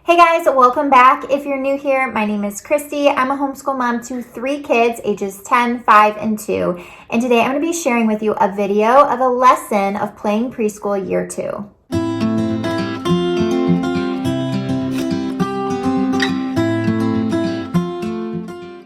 Hey guys, welcome back. If you're new here, my name is Christy. I'm a homeschool mom to 3 kids, ages 10, 5, and 2. And today I'm going to be sharing with you a video of a lesson of Playing Preschool Year 2.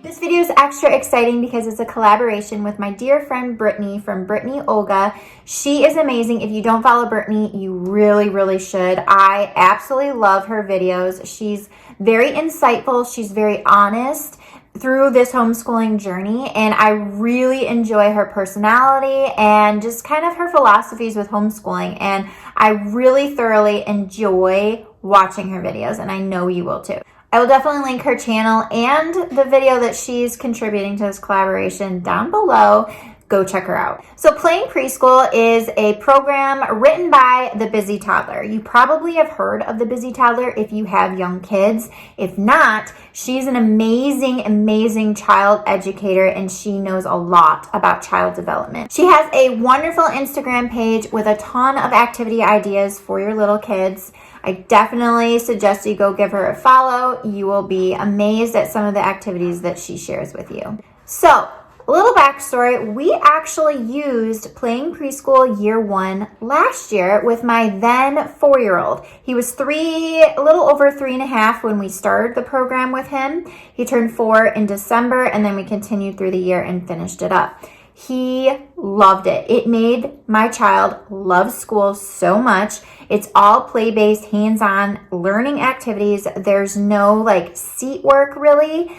This video is extra exciting because it's a collaboration with my dear friend Brittany from Brittany Olga. She is amazing. If you don't follow Brittany, you really should. I absolutely love her videos. She's very insightful. She's very honest through this homeschooling journey, and I really enjoy her personality and just kind of her philosophies with homeschooling, and I really thoroughly enjoy watching her videos, and I know you will too. I will definitely link her channel and the video that she's contributing to this collaboration down below. Go check her out. So Playing Preschool is a program written by the Busy Toddler. You probably have heard of the Busy Toddler if you have young kids. If not, she's an amazing child educator, and she knows a lot about child development. She has a wonderful Instagram page with a ton of activity ideas for your little kids. I definitely suggest you go give her a follow. You will be amazed at some of the activities that she shares with you. So, a little backstory, we actually used Playing Preschool Year 1 last year with my then 4-year-old. He was a little over 3.5 when we started the program with him. He turned 4 in December, and then we continued through the year and finished it up. He loved it. It made my child love school so much. It's all play-based, hands-on learning activities. There's no seat work really.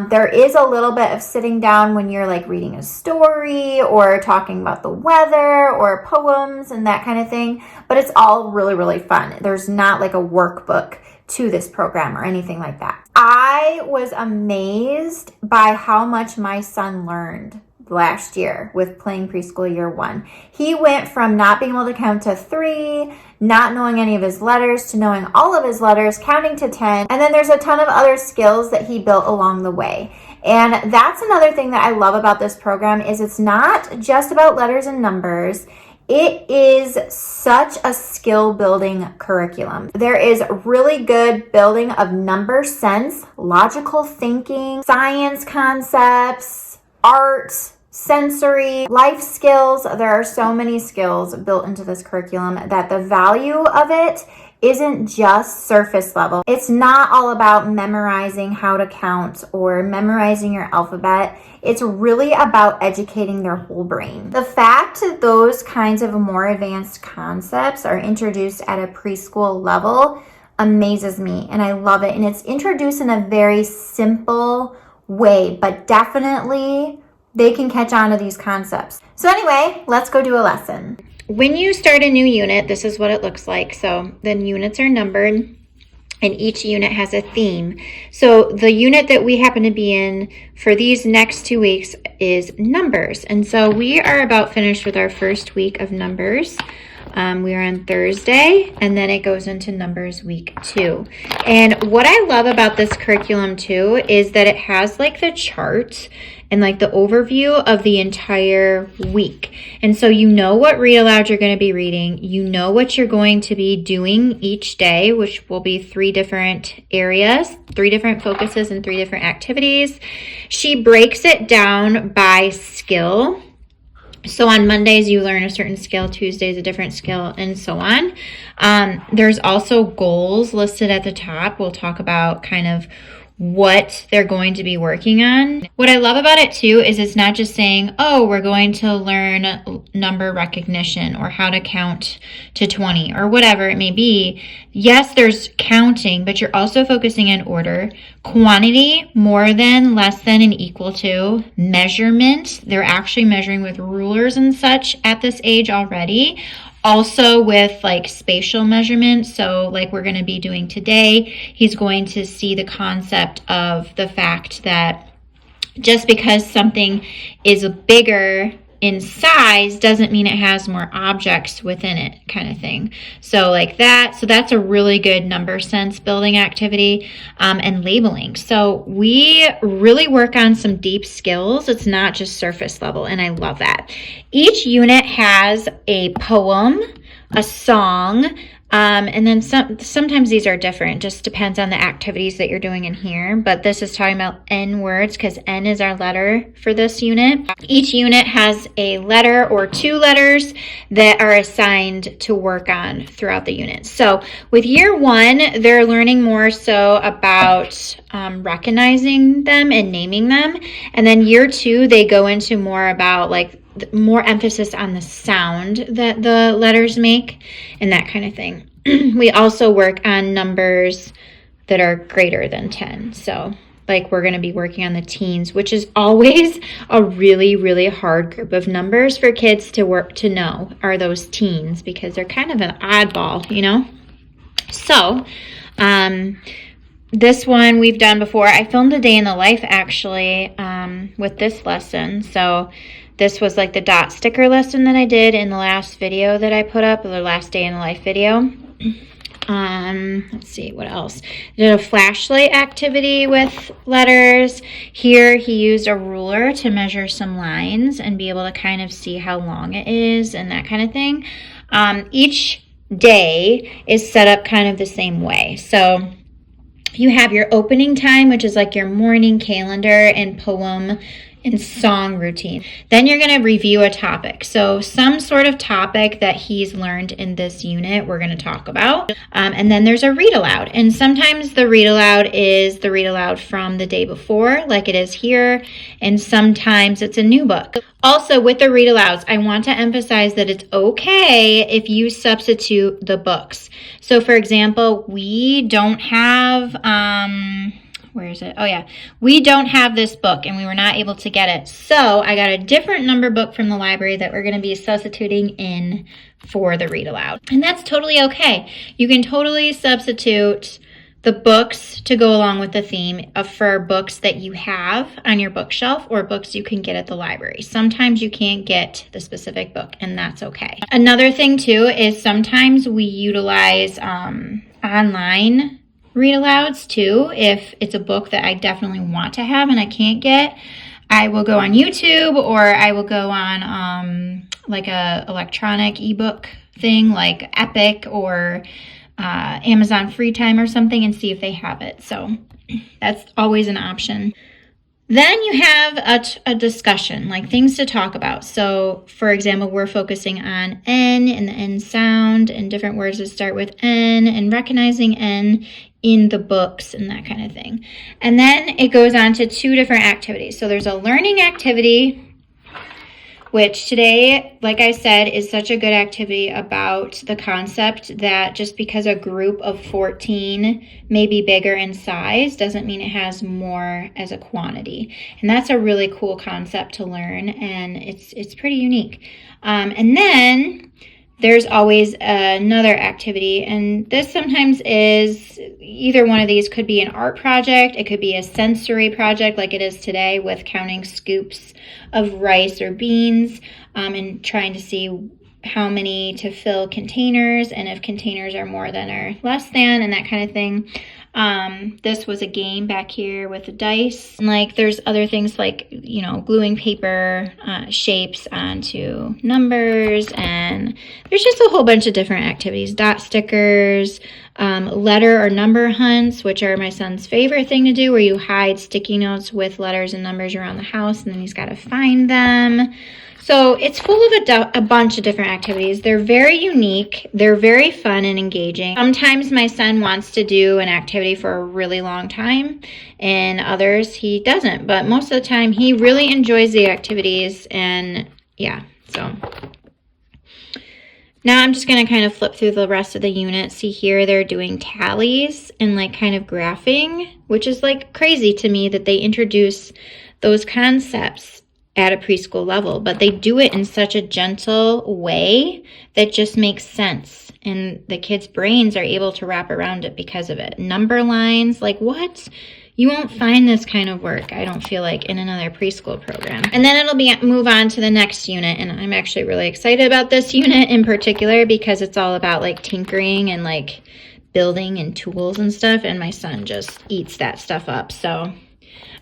There is a little bit of sitting down when you're reading a story or talking about the weather or poems and that kind of thing, but it's all really fun. There's not a workbook to this program or anything like that. I was amazed by how much my son learned last year with Playing Preschool Year 1. He went from not being able to count to 3, not knowing any of his letters, to knowing all of his letters, counting to 10, and then there's a ton of other skills that he built along the way. And that's another thing that I love about this program is it's not just about letters and numbers. It is such a skill building curriculum. There is really good building of number sense, logical thinking, science concepts, art, sensory, life skills. There are so many skills built into this curriculum that the value of it isn't just surface level. It's not all about memorizing how to count or memorizing your alphabet. It's really about educating their whole brain. The fact that those kinds of more advanced concepts are introduced at a preschool level amazes me, and I love it. And it's introduced in a very simple way, but definitely they can catch on to these concepts. So anyway, let's go do a lesson. When you start a new unit, this is what it looks like. So the units are numbered, and each unit has a theme. So the unit that we happen to be in for these next 2 weeks is numbers. And so we are about finished with our first week of numbers. We are on Thursday, and then it goes into numbers week 2. And what I love about this curriculum too is that it has the chart and the overview of the entire week. And so you know what read aloud you're going to be reading. You know what you're going to be doing each day, which will be 3 different areas, 3 different focuses, and 3 different activities. She breaks it down by skill. So on Mondays, you learn a certain skill, Tuesdays a different skill, and so on. There's also goals listed at the top. We'll talk about kind of what they're going to be working on. What I love about it too is it's not just saying, oh, we're going to learn number recognition or how to count to 20 or whatever it may be. Yes, there's counting, but you're also focusing in order, quantity, more than, less than, and equal to, measurement. They're actually measuring with rulers and such at this age already. Also with spatial measurement, so we're going to be doing today, he's going to see the concept of the fact that just because something is bigger in size doesn't mean it has more objects within it, kind of thing. So that. So that's a really good number sense building activity, and labeling. So we really work on some deep skills. It's not just surface level, and I love that. Each unit has a poem, a song, And then sometimes these are different, just depends on the activities that you're doing in here. But this is talking about N words because N is our letter for this unit. Each unit has a letter or 2 letters that are assigned to work on throughout the unit. So with year 1, they're learning more so about recognizing them and naming them. And then year 2, they go into more about like more emphasis on the sound that the letters make and that kind of thing. We also work on numbers that are greater than 10. So like we're going to be working on the teens, which is always a really, really hard group of numbers for kids to work to know are those teens because they're kind of an oddball, you know? So, this one we've done before. I filmed a day in the life actually with this lesson. So this was like the dot sticker lesson that I did in the last video that I put up, the last day in the life video. Let's see, what else? I did a flashlight activity with letters. Here he used a ruler to measure some lines and be able to kind of see how long it is and that kind of thing. Each day is set up kind of the same way. So you have your opening time, which is like your morning calendar and poem and song routine. Then you're going to review a topic. So some sort of topic that he's learned in this unit we're going to talk about. And then there's a read aloud. And sometimes the read aloud is the read aloud from the day before, like it is here. And sometimes it's a new book. Also with the read alouds, I want to emphasize that it's okay if you substitute the books. So for example, we don't have, where is it? Oh yeah, we don't have this book and we were not able to get it. So I got a different number book from the library that we're going to be substituting in for the read aloud. And that's totally okay. You can totally substitute the books to go along with the theme for books that you have on your bookshelf or books you can get at the library. Sometimes you can't get the specific book and that's okay. Another thing too is sometimes we utilize online read alouds too. If it's a book that I definitely want to have and I can't get, I will go on YouTube or I will go on like a electronic ebook thing like Epic or Amazon Free Time or something and see if they have it. So that's always an option. Then you have a discussion, like things to talk about. So for example, we're focusing on N and the N sound and different words that start with N and recognizing N in the books and that kind of thing. And then it goes on to 2 different activities. So there's a learning activity, which today, like I said, is such a good activity about the concept that just because a group of 14 may be bigger in size doesn't mean it has more as a quantity. And that's a really cool concept to learn, and it's pretty unique. And then there's always another activity, and this sometimes is either one of these could be an art project, it could be a sensory project like it is today with counting scoops of rice or beans and trying to see how many to fill containers and if containers are more than or less than and that kind of thing. This was a game back here with the dice. And like there's other things like, you know, gluing paper shapes onto numbers, and there's just a whole bunch of different activities. Dot stickers, letter or number hunts, which are my son's favorite thing to do, where you hide sticky notes with letters and numbers around the house and then he's got to find them. So it's full of a bunch of different activities. They're very unique. They're very fun and engaging. Sometimes my son wants to do an activity for a really long time, and others he doesn't. But most of the time he really enjoys the activities, and yeah, so. Now I'm just going to kind of flip through the rest of the unit. See here they're doing tallies and like kind of graphing, which is like crazy to me that they introduce those concepts at a preschool level, but they do it in such a gentle way that just makes sense, and the kids' brains are able to wrap around it because of it. Number lines, like what? You won't find this kind of work, I don't feel like, in another preschool program. And then it'll move on to the next unit, and I'm actually really excited about this unit in particular because it's all about like tinkering and like building and tools and stuff, and my son just eats that stuff up. So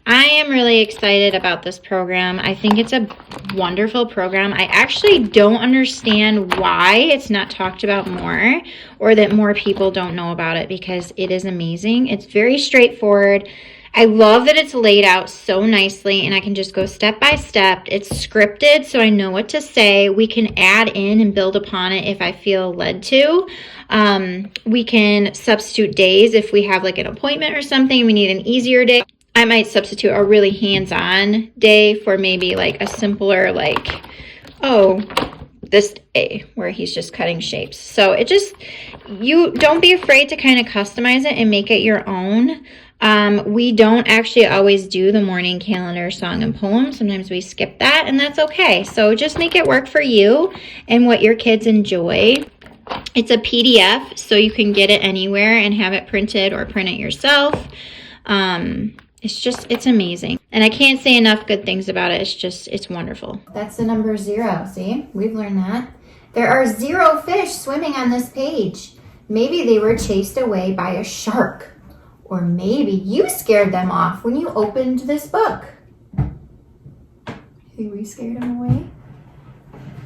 I am really excited about this program. I think it's a wonderful program. I actually don't understand why it's not talked about more, or that more people don't know about it, because it is amazing. It's very straightforward. I love that it's laid out so nicely and I can just go step by step. It's scripted, so I know what to say. We can add in and build upon it if I feel led to. We can substitute days if we have like an appointment or something. We need an easier day. I might substitute a really hands-on day for maybe like a simpler, like, oh, this day where he's just cutting shapes. So it just, you don't be afraid to kind of customize it and make it your own. We don't actually always do the morning calendar song and poem. Sometimes we skip that, and that's okay. So just make it work for you and what your kids enjoy. It's a PDF, so you can get it anywhere and have it printed or print it yourself. It's amazing. And I can't say enough good things about it. It's wonderful. That's the number 0. See, we've learned that. There are 0 fish swimming on this page. Maybe they were chased away by a shark. Or maybe you scared them off when you opened this book. Think we scared them away?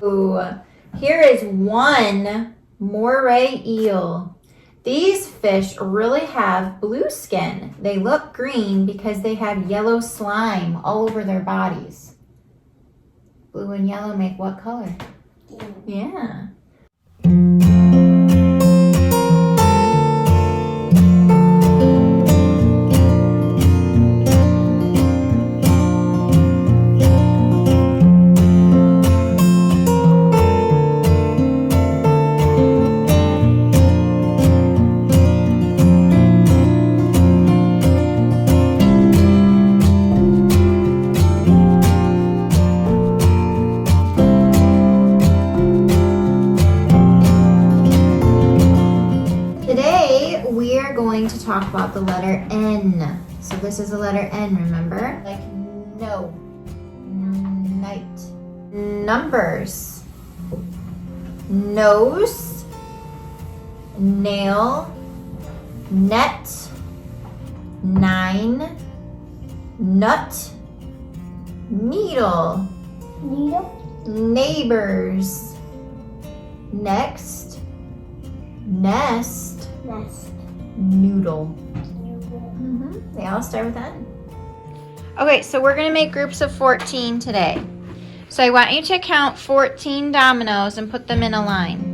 Ooh, here is one moray eel. These fish really have blue skin. They look green because they have yellow slime all over their bodies. Blue and yellow make what color? Yeah. Talk about the letter N. So this is the letter N, remember? Like no, night. Numbers. Nose, nail, net, 9, nut, needle, neighbors, next, nest, noodle. They all start with N. Okay, so we're going to make groups of 14 today. So I want you to count 14 dominoes and put them in a line.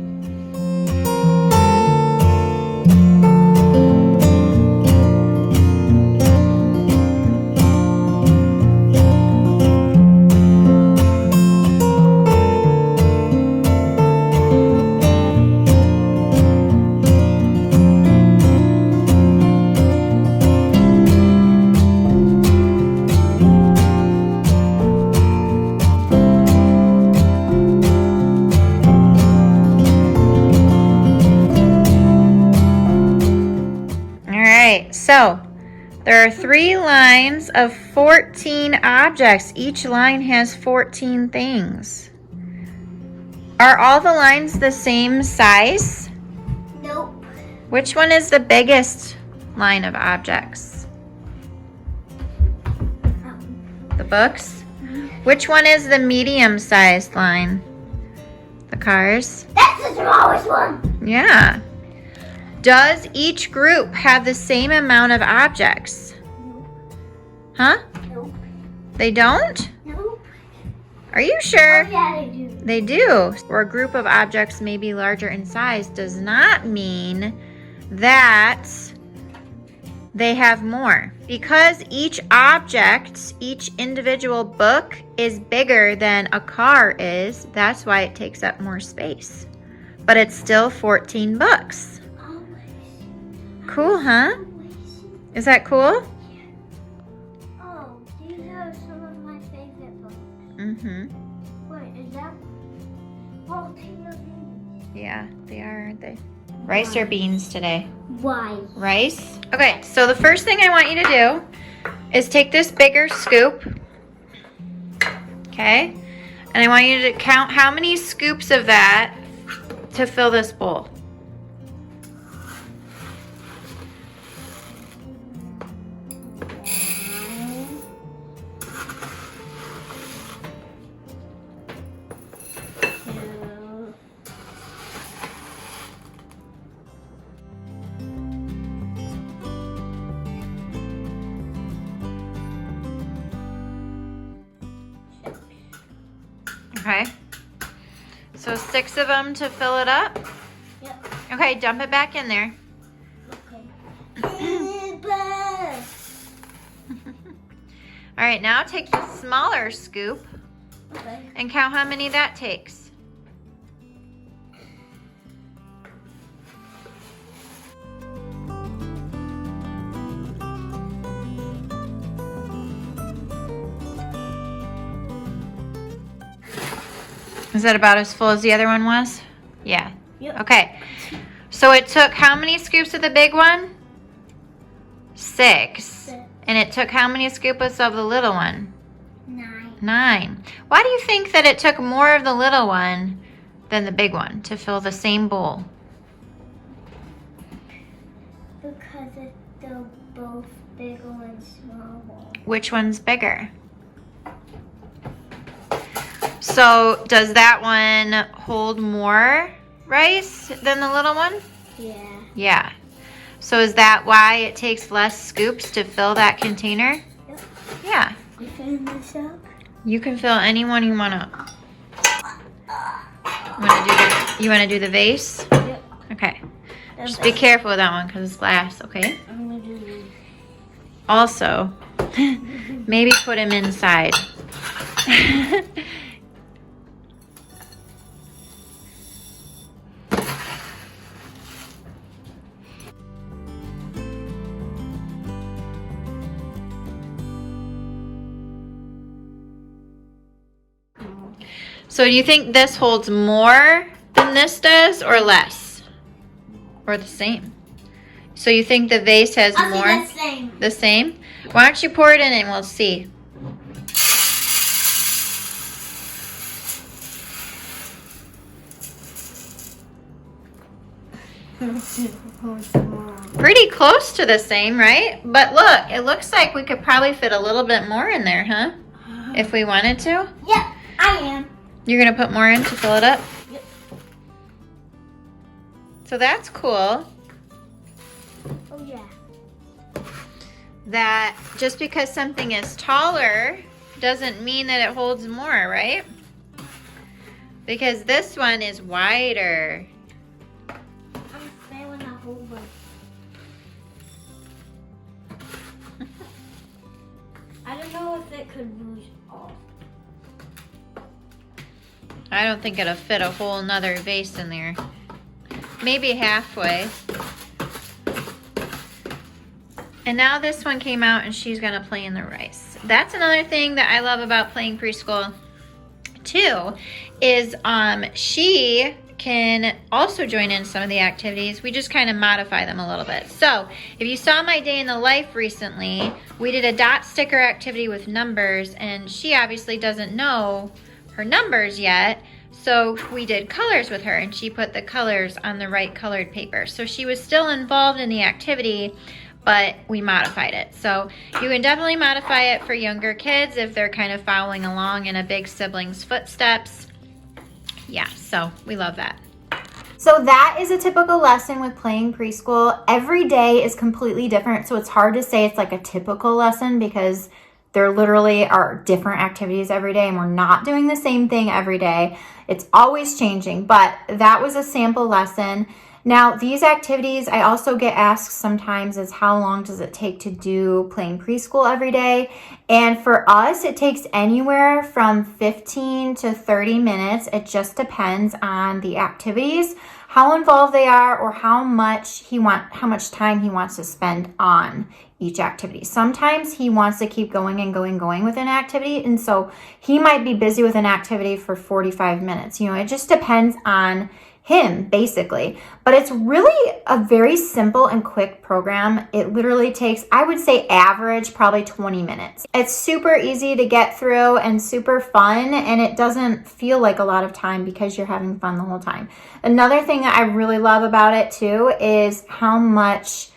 So there are 3 lines of 14 objects. Each line has 14 things. Are all the lines the same size? Nope. Which one is the biggest line of objects? The books? Which one is the medium-sized line? The cars? That's the smallest one. Yeah. Does each group have the same amount of objects? Nope. Huh? Nope. They don't? Nope. Are you sure? Oh, yeah, they do. They do. Or a group of objects may be larger in size does not mean that they have more. Because each object, each individual book is bigger than a car is, that's why it takes up more space. But it's still 14 books. Cool, huh? Is that cool? Oh, these are some of my favorite books. Mm-hmm. Wait, is that 14 of these? Yeah, they are, aren't they? Rice or beans today? Why? Rice. Okay, so the first thing I want you to do is take this bigger scoop. Okay? And I want you to count how many scoops of that to fill this bowl. Okay. So 6 of them to fill it up? Yep. Okay, dump it back in there. Okay. All right, now take the smaller scoop Okay. and count how many that takes. Is that about as full as the other one was? Yeah. Yep. Okay. So it took how many scoops of the big one? 6. And it took how many scoops of the little one? 9. 9. Why do you think that it took more of the little one than the big one to fill the same bowl? Because they're both big and small. Which one's bigger? So does that one hold more rice than the little one? Yeah. Yeah. So is that why it takes less scoops to fill that container? Yep. Yeah. You fill this up? You can fill any one you want to. You want to do the vase? Yep. Okay. Just be careful with that one because it's glass, okay? I'm gonna do this. Also, maybe put him inside. So do you think this holds more than this does or less? Or the same? So you think the vase has I'll more? say the same. The same? Why don't you pour it in and we'll see. Pretty close to the same, right? But look, it looks like we could probably fit a little bit more in there, huh? If we wanted to. Yep, I am. You're gonna put more in to fill it up? Yep. So that's cool. Oh yeah. That just because something is taller doesn't mean that it holds more, right? Because this one is wider. I'm failing a whole bunch. I don't know if it could lose all. I don't think it'll fit a whole nother vase in there. Maybe halfway. And now this one came out and she's gonna play in the rice. That's another thing that I love about Playing Preschool too, is she can also join in some of the activities. We just kind of modify them a little bit. So if you saw my day in the life recently, we did a dot sticker activity with numbers, and she obviously doesn't know her numbers yet. So we did colors with her, and she put the colors on the right colored paper. So she was still involved in the activity, but we modified it. So you can definitely modify it for younger kids if they're kind of following along in a big sibling's footsteps. Yeah, so we love that. So that is a typical lesson with Playing Preschool. Every day is completely different, so it's hard to say it's like a typical lesson because there literally are different activities every day and we're not doing the same thing every day. It's always changing, but that was a sample lesson. Now, these activities, I also get asked sometimes is how long does it take to do Playing Preschool every day? And for us, it takes anywhere from 15 to 30 minutes. It just depends on the activities, how involved they are, or how much time he wants to spend on each activity. Sometimes he wants to keep going and going with an activity, and so he might be busy with an activity for 45 minutes. It just depends on him, basically. But it's really a very simple and quick program. It literally takes, I would say average, probably 20 minutes. It's super easy to get through and super fun, and it doesn't feel like a lot of time because you're having fun the whole time. Another thing that I really love about it too is how much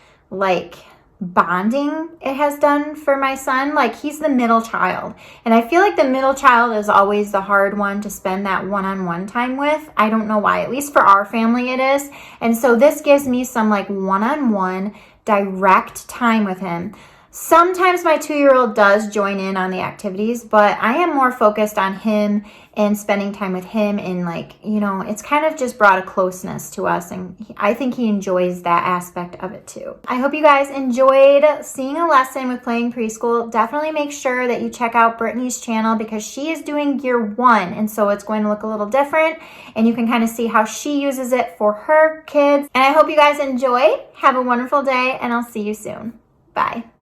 bonding it has done for my son. He's the middle child, and I feel like the middle child is always the hard one to spend that one-on-one time with. I don't know why, at least for our family it is. And so this gives me some one-on-one direct time with him. Sometimes my 2-year-old does join in on the activities, but I am more focused on him and spending time with him, and like, you know, it's kind of just brought a closeness to us, and I think he enjoys that aspect of it too. I hope you guys enjoyed seeing a lesson with Playing Preschool. Definitely make sure that you check out Brittany's channel because she is doing year 1, and so it's going to look a little different, and you can kind of see how she uses it for her kids. And I hope you guys enjoy. Have a wonderful day, and I'll see you soon. Bye.